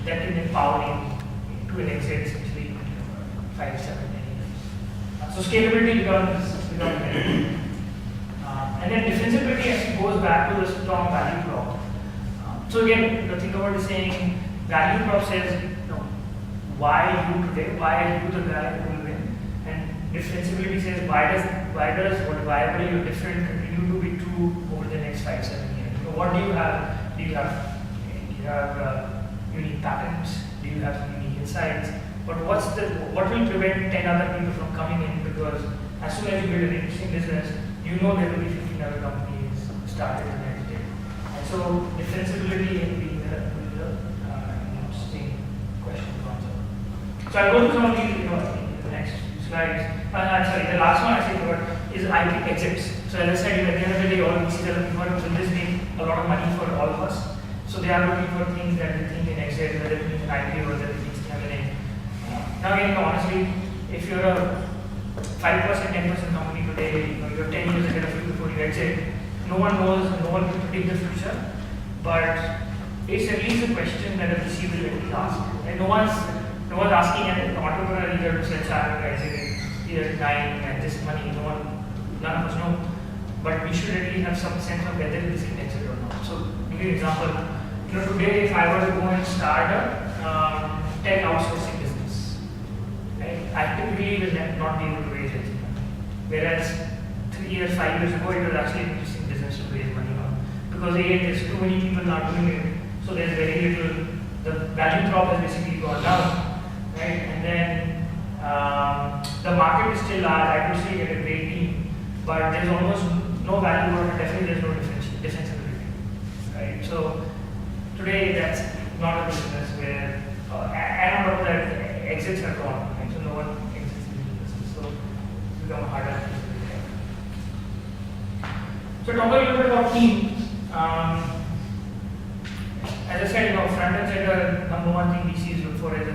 that can empower you to an exit essentially in 5, 7, 10 years. So scalability becomes very important. And then defensibility actually goes back to the strong value prop. So again, think about it saying value prop says, why you today, why you the guy who will win, and defensibility says why does what viable or different continue to be true over the next 5, 7 years. What do you have? Do you have unique patents? Do you have unique insights? But what will prevent 10 other people from coming in? Because as soon as you build an interesting business, you know there will be 15 other companies started the next day. And so defensibility will be the interesting question to answer. So I'll go through some of these in the next slides. Sorry, the last one I said about is IP exits. So as I said, at the end of the day, all VCs are looking for will this make a lot of money for all of us. So they are looking for things that they think in exit, whether it means an IP or whether it means M&A. Now again, honestly, if you're a 5%, 10% company today, you're 10 years ahead of you before you exit, no one knows, no one can predict the future, but it's at least a question that a VC will at least ask. And no one's asking an entrepreneur either to sell share or exit in year 9 and this money, none of us know. But we should at least have some sense of whether this can exit or not. So, to give you an example, today if I were to go and start a tech outsourcing business, right, I typically will not be able to raise anything. Whereas 3 years, 5 years ago, it was actually an interesting business to raise money on. Because there's too many people not doing it, so there's very little, the value prop has basically gone down, right? And then the market is still large, I could still get a great team, but there's almost no value prop, and definitely there's no defensibility, right? So today that's not a business where, and on top of that, exits are gone, right? So no one exits in the business, so it's become harder to do. So talk a little bit about team. As I said, front and center, number one thing VCs look for is a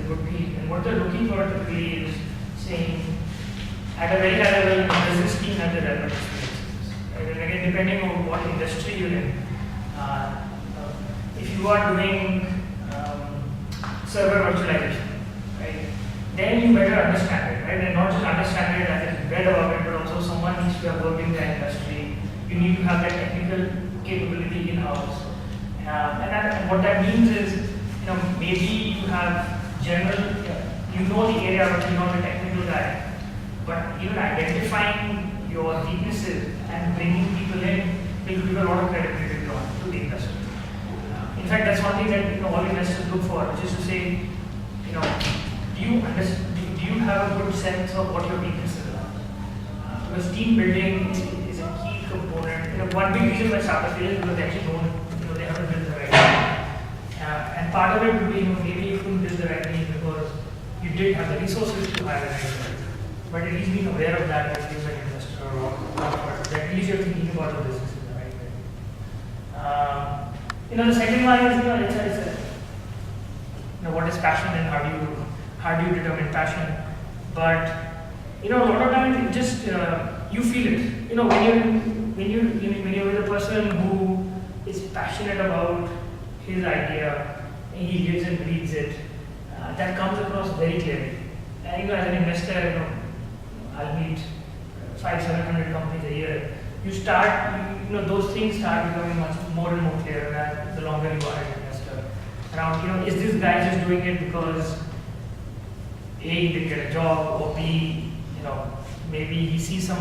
good team. And what they're looking for typically is saying, at a very high level, does this team have the relevant experiences? Right? And again, depending on what industry you're in, if you are doing server virtualization, right, then you better understand it, right? And not just understand it as a read about it, but also someone needs to have worked in that industry. You need to have that technical capability in-house. And what that means is, maybe you have general, you know the area, but you're not a technical guy. But even identifying your weaknesses and bringing people in will give a lot of credibility to the industry. In fact, that's one thing that all investors look for, which is to say, do you have a good sense of what your weaknesses are? Because team building is a key component. One big reason why startups fail is because they actually don't, they haven't built the right team. And part of it would be, maybe you couldn't build the right team because you did have the resources to hire a right person. But at least being aware of that as an investor or that at least you're thinking about the business in the right way. The second one is what is passion and how do you determine passion? But a lot of times it just you feel it. When you're with a person who is passionate about his idea, and he lives and breathes it, that comes across very clearly. And as an investor, I'll meet 500-700 companies a year. You start, those things start becoming much more and more clear as the longer you are an investor. Around, is this guy just doing it because A, he didn't get a job, or B, maybe he sees some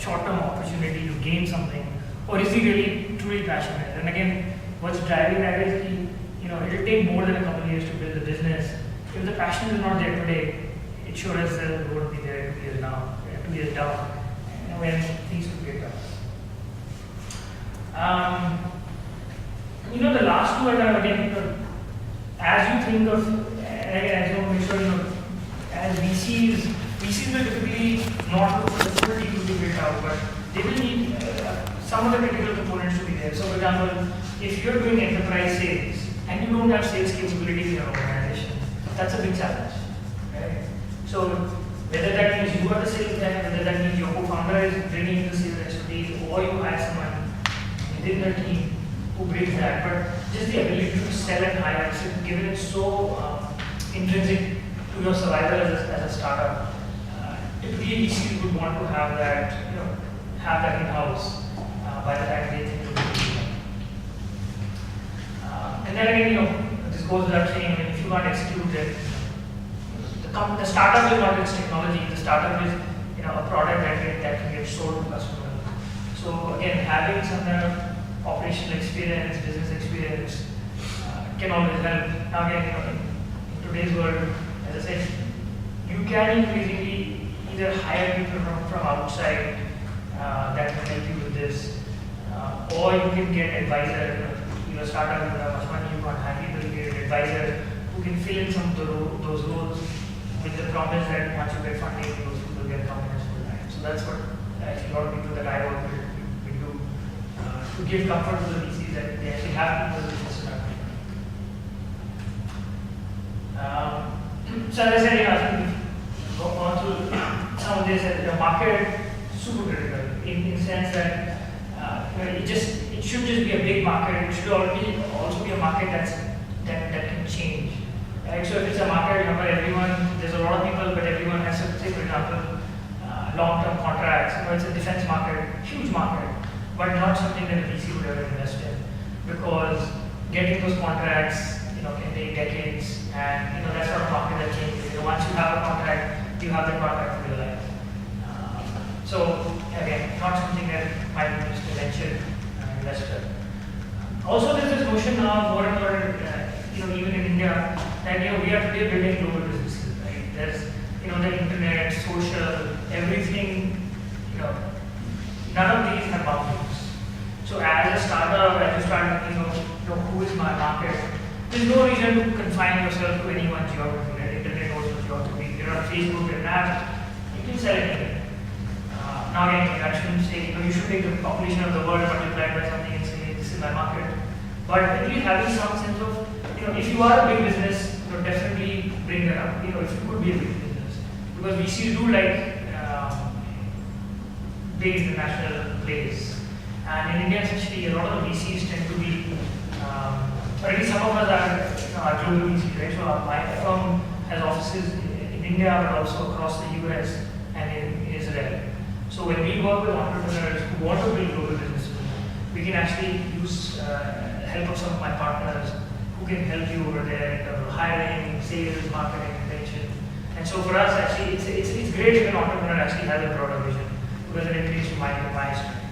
short-term opportunity to gain something, or is he really truly passionate? And again, what's driving that is it'll take more than a couple of years to build a business. If the passion is not there today, it sure as hell won't be there 2 years now, 2 years down, when things could get tough. The last two are again, as you think of, and again, I just want to make sure, as VCs will typically not look for the full team to be built out, but they will need some of the critical components to be there. So, for example, if you're doing enterprise sales and you don't have sales capability in your organization, that's a big challenge, right? So, whether that means you are the sales guy, whether that means your co-founder is bringing the sales expertise, or you hire someone within the team who brings that. But just the ability to sell and hire, given it's so intrinsic to your survival as a startup. Typically, VCs would want to have that, have that in-house by the time they think of it. And then again, this goes without saying, if you can't execute it, the startup is not its technology. The startup is, a product that can get sold to customers. So again, having some kind of operational experience, business experience, can always help. Now again, in today's world, as I said, you can increasingly either hire people from outside that can help you with this, or you can get advisor. You're a startup, you have much money, you can't hire people, you get an advisor who can fill in some of those roles with the promise that once you get funding, those people get permanent full-time. So that's what actually a lot of people that I work with do to give comfort to the VCs that they actually have people with this startup. So as I said, I think we've gone through some of this. The market is super critical in the sense that it should just be a big market. It should also be a market that can change. Right? So if it's a market where everyone, there's a lot of people, but everyone has to say, for example, long-term contracts. It's a defense market, huge market, but not something that a VC would ever invest in, because getting those contracts, can take decades, and that's not a market that changes. Once you have a contract, you have the contract for your life. So again, not something that might be just a venture investor. Also, there's this notion now more and more, even in India, that we are today building global businesses. Right? There's the internet, social, everything. None of these have boundaries. So as a startup, as you start thinking of who is my market, there's no reason to confine yourself to any one geography. Right? Internet knows what geography. You're on Facebook, you're an app, you can sell anything. Now again, I shouldn't say, you should take the population of the world multiplied by something and say, this is my market. But at least having some sense of, if you are a big business, definitely bring that up, if you could be a big business. Because VCs do like big international plays. And in India, essentially, a lot of the VCs tend to be, or at least some of us are global VCs, right? So my firm has offices in India, but also across the US and in Israel. So when we work with entrepreneurs who want to build global businesses, we can actually use help of some of my partners who can help you over there in terms of hiring, sales, marketing, retention. And so for us, actually, it's great if an entrepreneur actually has a broader vision, because it increases my strengths.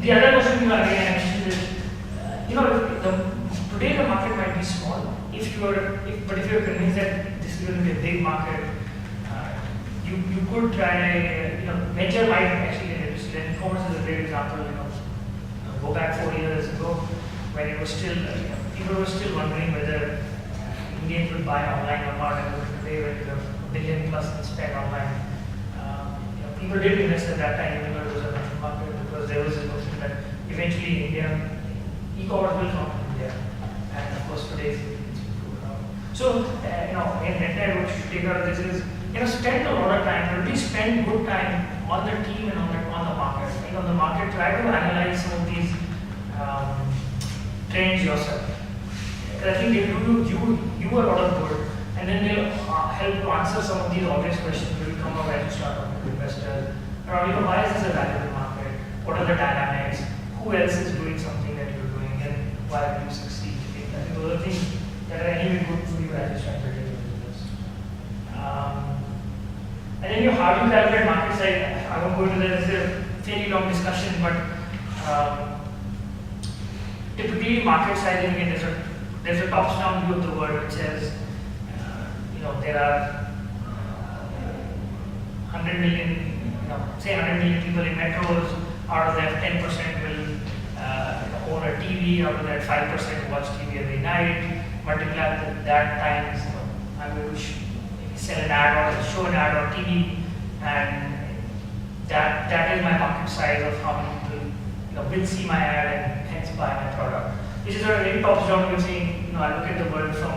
The other question I mentioned is, today the market might be small. But if you're convinced that this is going to be a big market, you could try, venture might actually get interested. And e-commerce is a great example. Go back 4 years ago, when it was still, people were still wondering whether Indians would buy online or not, and today when you have $1 billion plus in spend online, people did invest at that time, even though it was a massive market, because there was a notion that eventually India, e-commerce will come to India, and of course today it's improved now. So, net what you should take out of this is, spend a lot of time, but please spend good time on the team and on the market. On the market, try to analyze some of these trends yourself. I think they do you a lot of good, and then they'll help to answer some of these obvious questions that will come up as you start talking to investors. Around, why is this a valuable market? What are the dynamics? Who else is doing something that you're doing, and why will you succeed? I think those are things that are anyway good for you as you start building your business. And then how do you calculate market size? I won't go into that. It's a fairly long discussion, but typically market sizing, there's a top-down view of the world which says, there are 100 million, say 100 million people in metros. Out of that, 10% will own a TV. Out of that, 5% watch TV every night. Multiply that times, I'm going to sell an ad or show an ad on TV, and that is my market size of how many people will see my ad and hence buy my product. Which is a very top-down way of saying, I look at the world from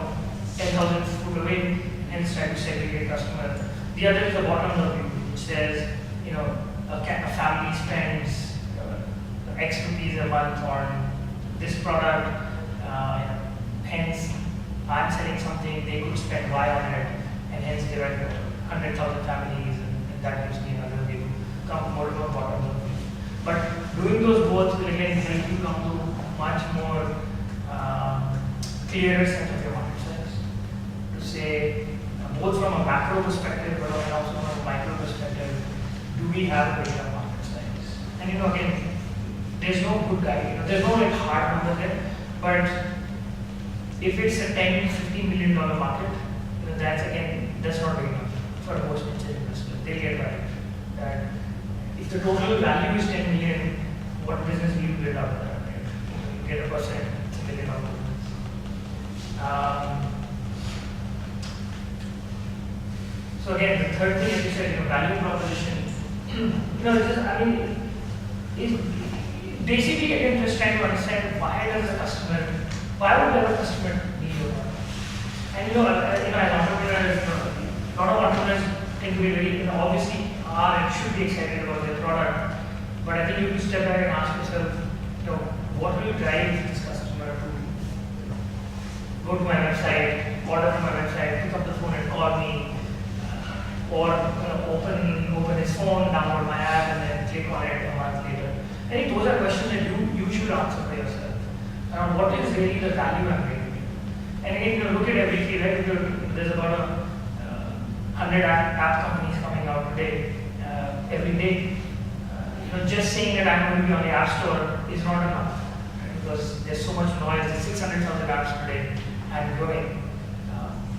10,000 foot away and try to segregate customers. The other is the bottom-up view, which says, a family spends X rupees a month on this product, hence I'm selling something, they could spend Y on it, and hence there are 100,000 families, and that gives me another way to come more to a bottom line. But doing those both will again help you come to much more clearer sense of your market size. To say, both from a macro perspective, but also from a micro perspective, do we have a big enough market size? And again, there's no good guide, there's no like hard number there, but if it's a 10, $15 million market, that's not big enough for most venture investors. They'll get right. That if the total value is 10 million, what business do you build out of that? Right? You get a percent, it's $1 million. So again, the third thing, as you said, value proposition. Is basically again just trying to understand why would a customer need your product? And as entrepreneurs, a lot of entrepreneurs tend to be very, obviously are and should be excited about their product. But I think you have to step back and ask yourself, what will drive this customer to go to my website, order from my website, pick up the phone and call me, or open his phone, download my app, and then click on it a month later. I think those are questions that you should answer for yourself. Around what is really the value I'm bringing. And again, look at everything, right? There's about 100 app companies coming out today, every day. Just saying that I'm going to be on the App Store is not enough, right? Because there's so much noise. There's 600,000 apps today and growing.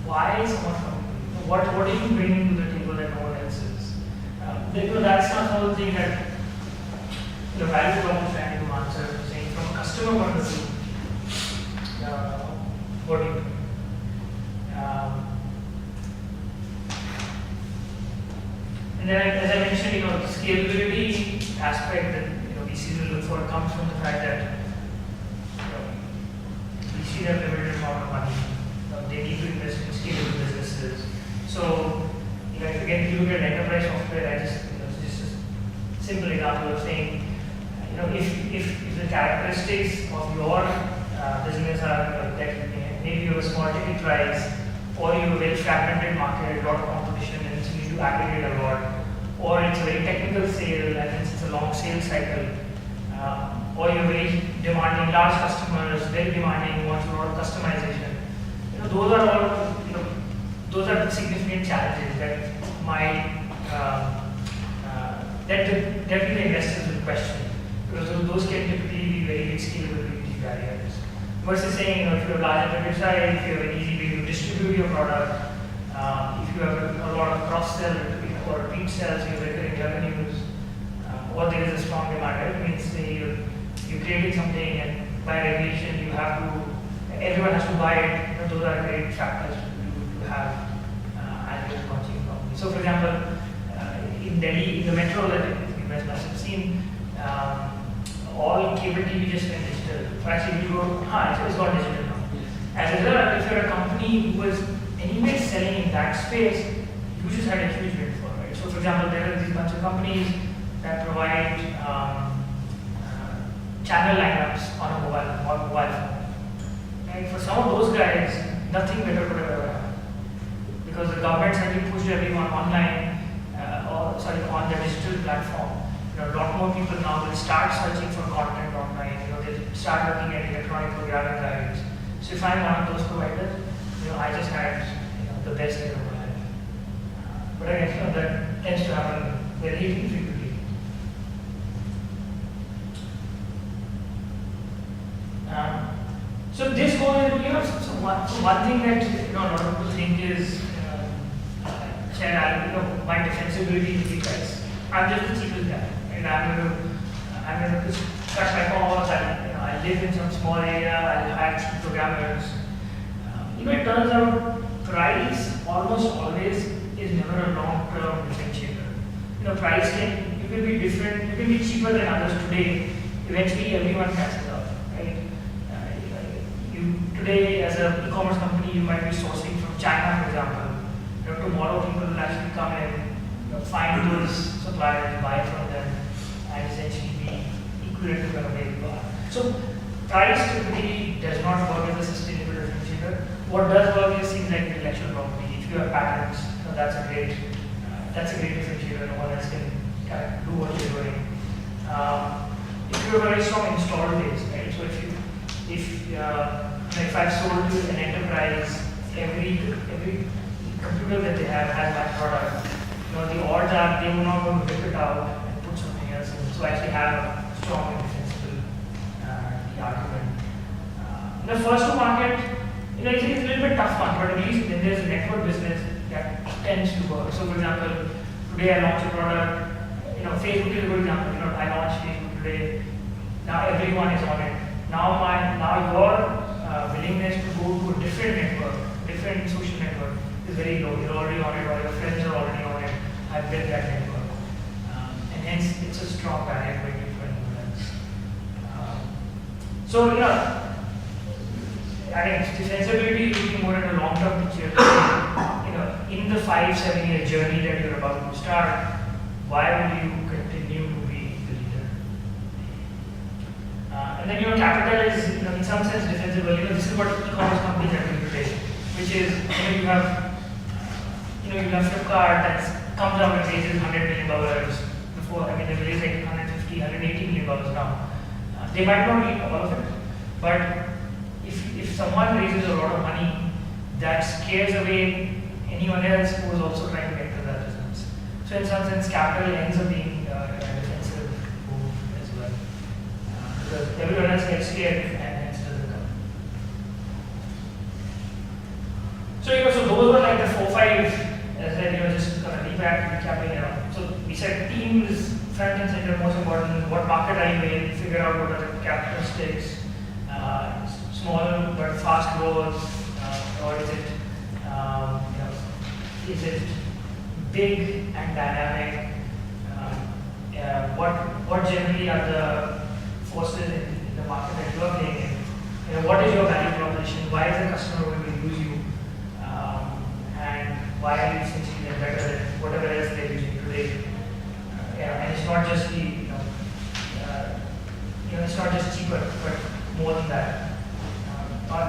Why someone from? What are you bringing to the table that no one else is? That's not all the thing that the value prop is trying to answer. Saying from a customer point of view, what do you do? And then, as I mentioned, the scalability aspect that VCs will look for comes from the fact that VCs have limited amount of money. They need to invest in scalable businesses. So, if you look at enterprise software, just a simple example of saying, if the characteristics of your business are that maybe you have a small ticket price, or you have a very fragmented market, a lot of competition, and so you need to aggregate a lot, or it's a very technical sale, and it's a long sales cycle, or you're very demanding large customers, very demanding, want a lot of customization. Those are significant challenges that might that the investors will question, because those can typically be very big scalability barriers. Versus saying, if you have large enterprise size, if you have an easy way to distribute your product, if you have a lot of cross-sell or repeat sales, you have recurring revenues, or there is a strong demand, it means you created something and by regulation everyone has to buy it. Those are great factors to have as a launching company. So, for example, in Delhi, in the metro that you guys must have seen, all cable TV just went digital. Actually, it's gone digital now. As a result, if you're a company who was anyway selling in that space, you just had a huge windfall, right? So, for example, there are these bunch of companies that provide channel lineups on a mobile phone. And for some of those guys, nothing better could have ever happened. Because the government suddenly pushed everyone online, on the digital platform. A lot more people now will start searching for content online. They start looking at electronic programming guides. So if I'm one of those providers, I just had the best day of my life. But again, that tends to happen very infrequently. So this goes into one thing that a lot of people think is, my defensibility is because I'm just the cheapest guy, and I'm going to just cut my costs. I live in some small area. I hire cheap programmers. It turns out price almost always is never a long-term differentiator. Price it will be different. It will be cheaper than others today. Eventually, everyone catches up, right? Today, as an e-commerce company, you might be sourcing from China, for example. Tomorrow, people will actually come and find those suppliers, buy from them, and essentially be to kind of where you are. So price typically does not work as a sustainable differentiator. What does work is things like intellectual property. If you have patents, that's a great differentiator. No one else can kind of do what you're doing. If you have a very strong install base, right? So if I've sold to an enterprise, every computer that they have has my product. The odds are they will not going to rip it out and put something else in. So I actually have a strong and defensible argument. In the first to market, it's a little bit tough one, but at least when there's a network business that tends to work. So for example, today I launched a product. Facebook is a good example. I launched Facebook today. Now everyone is on it. Now your willingness to go to a different network, different social network is very low. You're already on it, or your friends are already on it. I've built that network, and hence it's a strong barrier for anyone else. I think defensibility is looking more at a long-term picture. In the 5-7 year journey that you're about to start, why will you continue to be the leader? And then capital is in some sense defensible. This is what e-commerce companies are doing today, which is you have Flipkart that comes out and raises $100 million before. They raise like $150, $180 million now. They might not need all of it, but if someone raises a lot of money, that scares away anyone else who is also trying to get to that business. So in some sense, capital ends up being a defensive move as well, because everyone else gets scared and hence doesn't come. So those were like the 4-5. As I said, just kind of recapping. So we said team is front and center, most important. What market are you in? Figure out what are the characteristics. Small but fast growth, or is it big and dynamic? What generally are the forces in the market that you are playing in? What is your value proposition? Why is the customer going to use you? And why are you essentially better than whatever else they're using today? And it's not just it's not just cheaper, but more than that.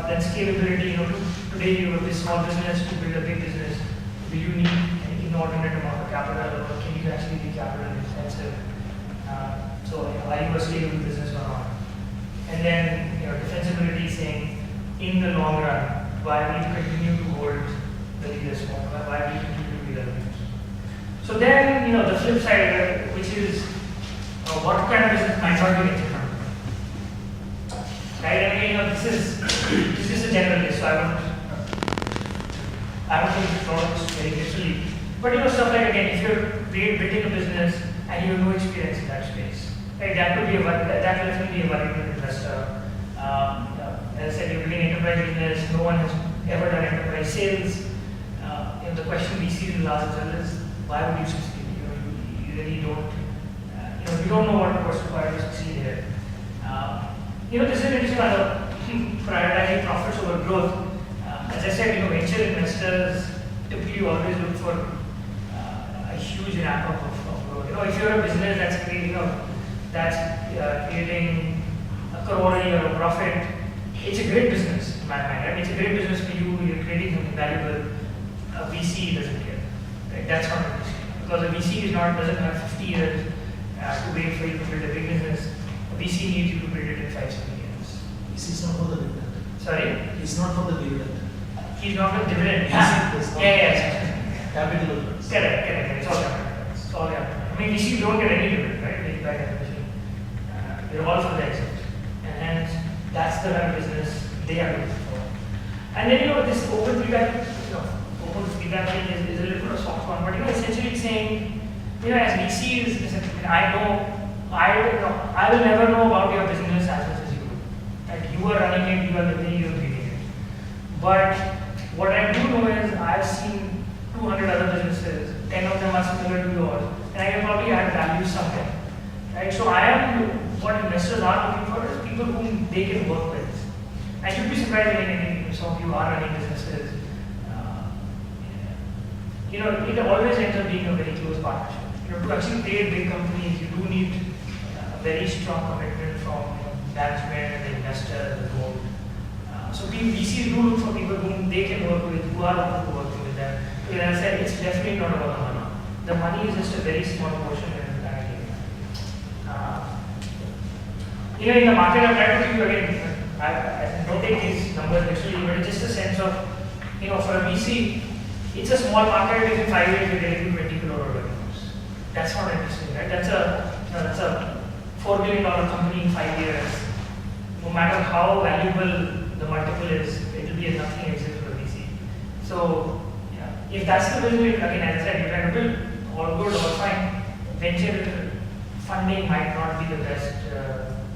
Then scalability. Today you have this small business to build a big business. Do you need an inordinate amount of capital, or can you actually be capital intensive? So are you a scalable business or not? And then defensibility, saying in the long run, why will you continue to hold the leader's form? Why will you continue to be the leaders? So then the flip side, which is what kind of business might not be different. Right? This is a general list, so I don't think it's drawn this very literally. But stuff like, again, if you're building a business and you have no experience in that space, right? That will definitely be a valuable investor. As I said, you're building enterprise business. No one has ever done enterprise sales. The question we see in the last result is, why would you succeed? You really don't. You don't know what's required to succeed here. This is interesting about prioritizing profits over growth. As I said, venture investors typically always look for a huge ramp up of growth. If you're a business that's creating a crore a year of profit, it's a great business in my mind. Right? It's a great business for you. You're creating something valuable. A VC doesn't care. Right? That's not a VC, because a VC doesn't have 50 years to wait for you to build a big business. A VC needs you to build it in 5-7 years. This is not for the dividend. Sorry? It's not for the dividend. He's not for the dividend. Yeah. Capital returns. Correct. It's all capital. It's all capital. VCs don't get any dividend, right? By definition. They're all for the exit. And hence, that's the kind of business they are looking for. And then, this open feedback thing is a little bit of a soft one, but essentially it's saying, as VCs, I will never know about your business as much as you do. Right? You are running it, you are living it, you are breathing it. But what I do know is I've seen 200 other businesses, 10 of them are similar to yours, and I can probably add value somewhere. Right? So what investors are looking for is people whom they can work with. And you'd be surprised when some of you are running businesses. It always ends up being a very close partnership. To actually create big companies, you do need very strong commitment from management and the investor, the board. So VCs do look for people whom they can work with, who are open to working with them. Because as I said, it's definitely not about the money. The money is just a very small portion in the entire game. In the market, I'm trying to give you again, I don't take these numbers literally, but it's just a sense of, for a VC, it's a small market. Within 5 years, you're getting to 20 crore revenues. That's not interesting, right? That's a $4 billion company in 5 years. No matter how valuable the multiple is, it will be a nothing exit for a VC. So, if that's the business, again, as I said, you're trying to build, all good, all fine. Venture funding might not be the best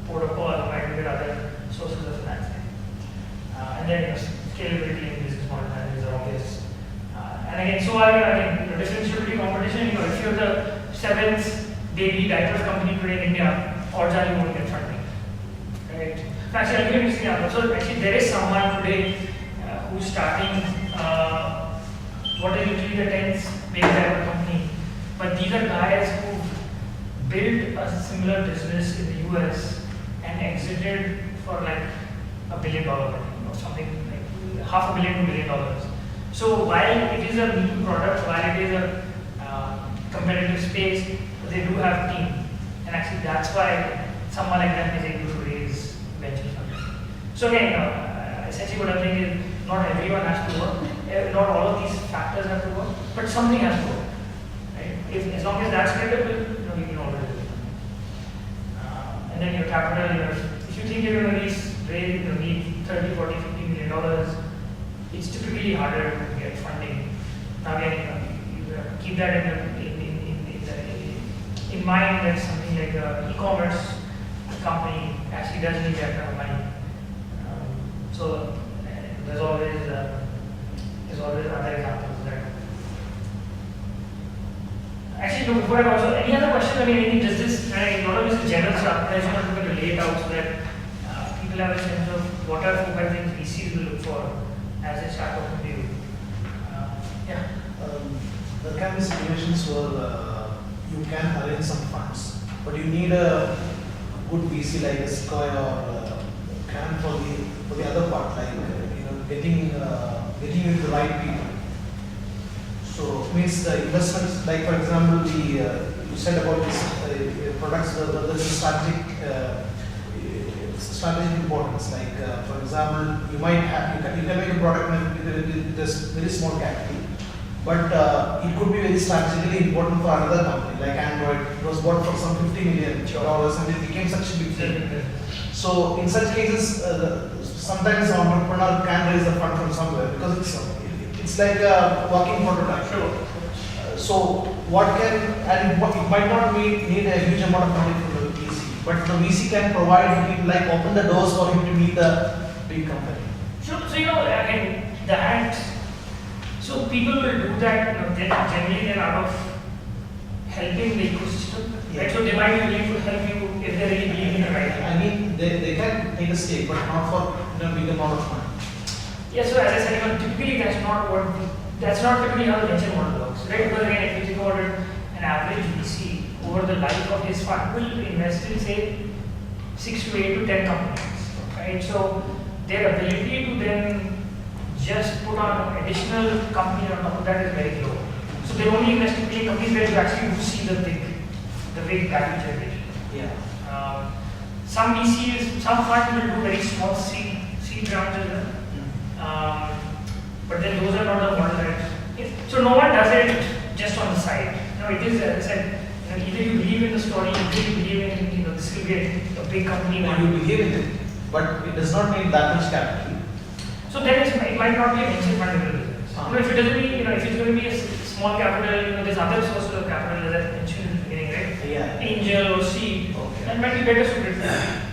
protocol, might be other sources of financing. And then scalability in business model is obvious. And again, so differentiability competition, if you're the 7th baby diapers company today in India, odds are you won't get funding. Right? Actually, I'll give you an example. So actually, there is someone today who's starting what is usually the 10th baby diaper company, but these are guys who built a similar business in the US and exited for like $1 billion, something like $500 million to $1 billion. So while it is a new product, while it is a competitive space, they do have team, and actually that's why someone like them is able to raise venture funding. So again, essentially what I'm saying is not everyone has to work, not all of these factors have to work, but something has to work. Right? As long as that's credible, you can always do it. And then your capital, if you think you're going to need 30, 40, $50 million, it's typically harder to get funding. Now again, you keep that in mind that something like an e-commerce company actually does need that kind of money. So there's always other examples there. Actually, before I go, so any other questions? Does this, a lot of this is general stuff, I just want to lay it out so that people have a sense of what are 4-5 things VCs will look for as they start talking to you. There can be situations where you can arrange some funds, but you need a good VC like a Sequoia or can for the other part, like getting you the right people. So means the investments, like for example, you said about this products, there's a strategic importance. Like for example, you can make a product with this very small capital, but it could be very strategically important for another company like Android. It was bought for some $50 million and it became such a big thing. So in such cases, sometimes an entrepreneur can raise a fund from somewhere because it's like a working prototype. Sure. So it might not need a huge amount of money from the VC, but the VC can provide him, like open the doors for him to meet the big company. Sure. So again, so people will do that. Generally they're out of helping the ecosystem. Yeah. Right? So they might be willing to help you if they really believe in the right thing. They can take a stake, but not for big amount of money. Yeah, so as I said, typically that's not typically how the venture model works, right? Because again, if you think about it, an average VC over the life of his fund will invest in say 6 to 8 to 10 companies, right? So their ability to then just put on additional company on top of that is very low. So they're only investing in companies where you actually do see the big value generation. Yeah. Some VCs, some funds will do very small seed rounds as well. But then those are not the model that. So no one does it just on the side. It is, as I said, either you believe in the story, either you believe in this will be a big company. No, you believe in it, but it does not need that much capital. So then it might not be a venture fundable business. If it doesn't be, if it's going to be a small capital, there's other sources of capital as I mentioned in the beginning, right? Yeah. Angel or seed, that might be better suited for that.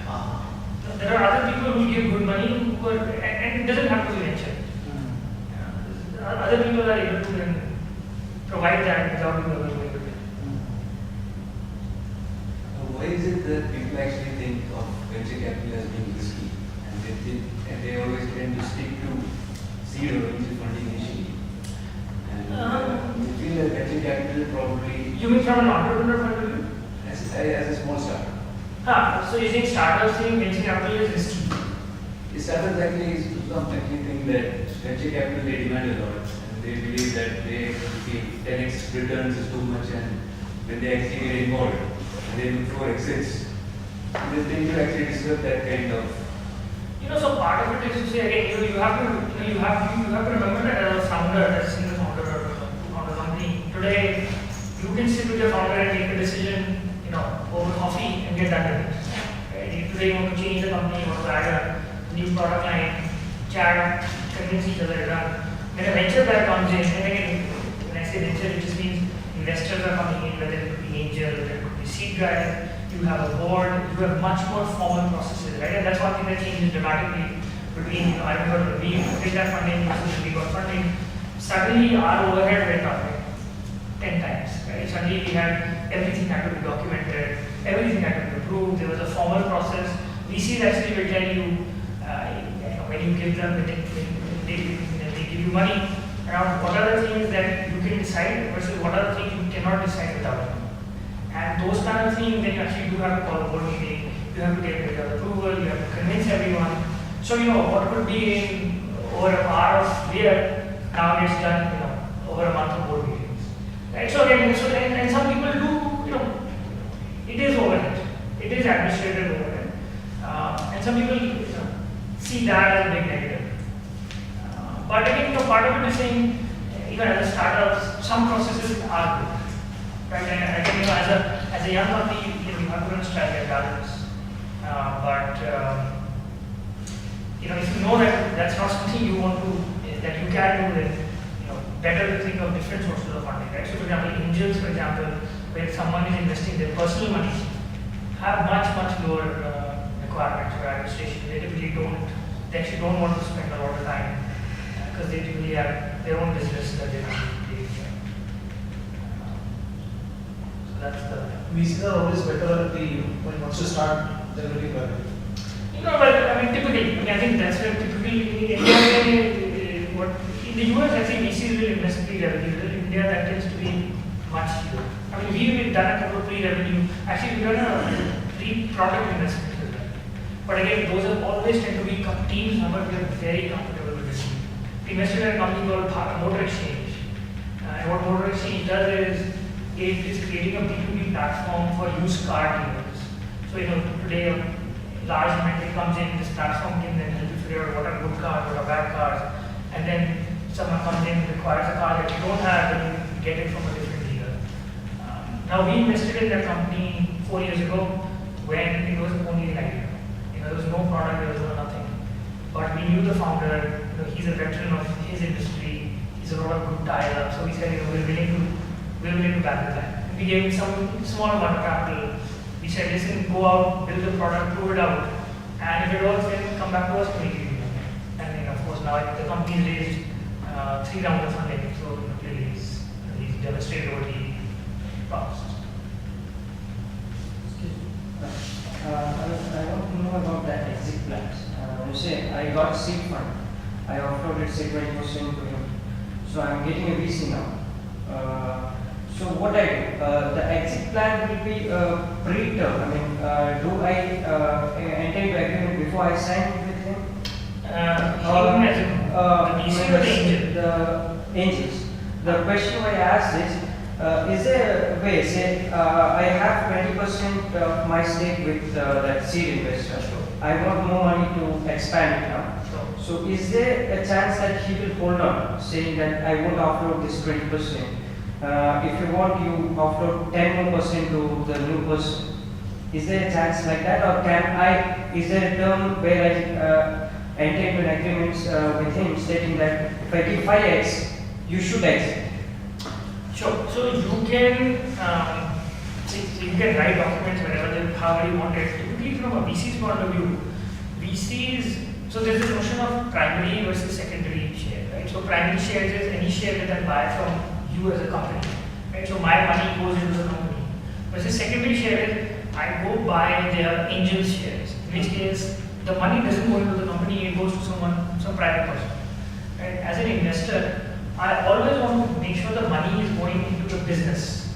There are other people who give good money and it doesn't have to be venture. Other people are able to then provide that without you ever going to it. Why is it that people actually think of venture capital as being risky and they always tend to stick to seed or angel funding initially? And you feel that venture capital probably. You mean from an entrepreneur point of view? As a small startup. So you think startups think venture capital is risky? The startups actually some actually think that venture capital they demand a lot, and they believe that they feel 10x returns is too much, and when they actually get involved, and they look for exits, they tend to actually disturb that kind of. So part of it is to say again, you have to remember that as a founder, as a single founder or founder company, today you can sit with your founder and make a decision, over coffee and get done with it. Right? Today you want to change the company, you want to add a new product line, chat, convince each other done. When a venture guy comes in, and again, when I say venture, it just means investors are coming in, whether it could be angel, whether it could be seed guys, you have a board, you have much more formal processes, right? And that's one thing that changes dramatically between, I remember we did that funding versus we got funding. Suddenly our overhead went up like 10 times, right? Suddenly we had, everything had to be documented, everything had to be approved, there was a formal process. VCs actually will tell you, when you give them, when they give you money, around what are the things that you can decide versus what are the things you cannot decide without them. And those kind of things, then you actually do have to call a board meeting, you have to get rid of approval, you have to convince everyone. So, what could be in over an hour of beer now gets done, over a month of board meetings. Right? So, again, and some people do, it is overhead, it is administrative overhead. And some people see that as a big negative. But again, part of it is saying, even as a startup, some processes are good. Right, and I think as a young company, you have to strike a balance. If you know that that's not something you want to, that you can do, then better to think of different sources of funding. Right. So, for example, angels, for example, where someone is investing their personal money, have much lower requirements for administration. They typically actually don't want to spend a lot of time because they typically have their own business that they that's the. VCs are always better when once you start generating value. Typically, I think that's where typically in India, in the US, I think VCs will invest pre-revenue. In India, that tends to be much cheaper. We've done a couple of pre-revenue. Actually, we've done a pre-product investment as well. But again, those have always tend to be teams, but we are very comfortable with this. We invested in a company called Motor Exchange. And what Motor Exchange does is, it is creating a B2B platform for used car dealers. So, today a large inventory comes in, this platform can then help you figure out what are good cars, what are bad cars, and then someone comes in, requires a car that you don't have, and you get it from a different dealer. Now, we invested in that company 4 years ago when it was only an idea. There was no product, there was no nothing. But we knew the founder, he's a veteran of his industry, he's a lot of good tie-up, so we said, we're willing to back the plan. We gave him some small amount of capital. We said, listen, go out, build the product, prove it out, and if it works, then come back to us to make it. And then, of course, now the company raised 3 rounds of funding, so clearly he's demonstrated what he promised. I want to know about that exit plans. You say I got seed fund, I offloaded say 20% to him, so I'm getting a VC now. So what I do, the exit plan will be pre-term. Do I enter into agreement before I sign with him? The angels. The question I asked is there a way, say, I have 20% of my stake with that seed investor. I want more money to expand it now. So is there a chance that he will hold on, saying that I won't offload this 20%? If you want, you offload 10% more to the new person. Is there a chance like that, or is there a term where I enter into an agreement with him stating that if I give 5x, you should exit? Sure. So you can write documents however you want it. Typically, from a VC's point of view, so there's this notion of primary versus secondary share, right? So primary shares is any share that I buy from you as a company, right? So my money goes into the company. Versus secondary share is I go buy their angel shares, in which case the money doesn't go into the company, it goes to some private person. Right? As an investor, I always want to make sure the money is going into the business.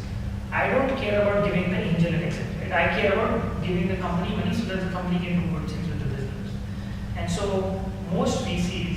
I don't care about giving the angel an exit. Right? I care about giving the company money so that the company can do good things with the business. And so most VCs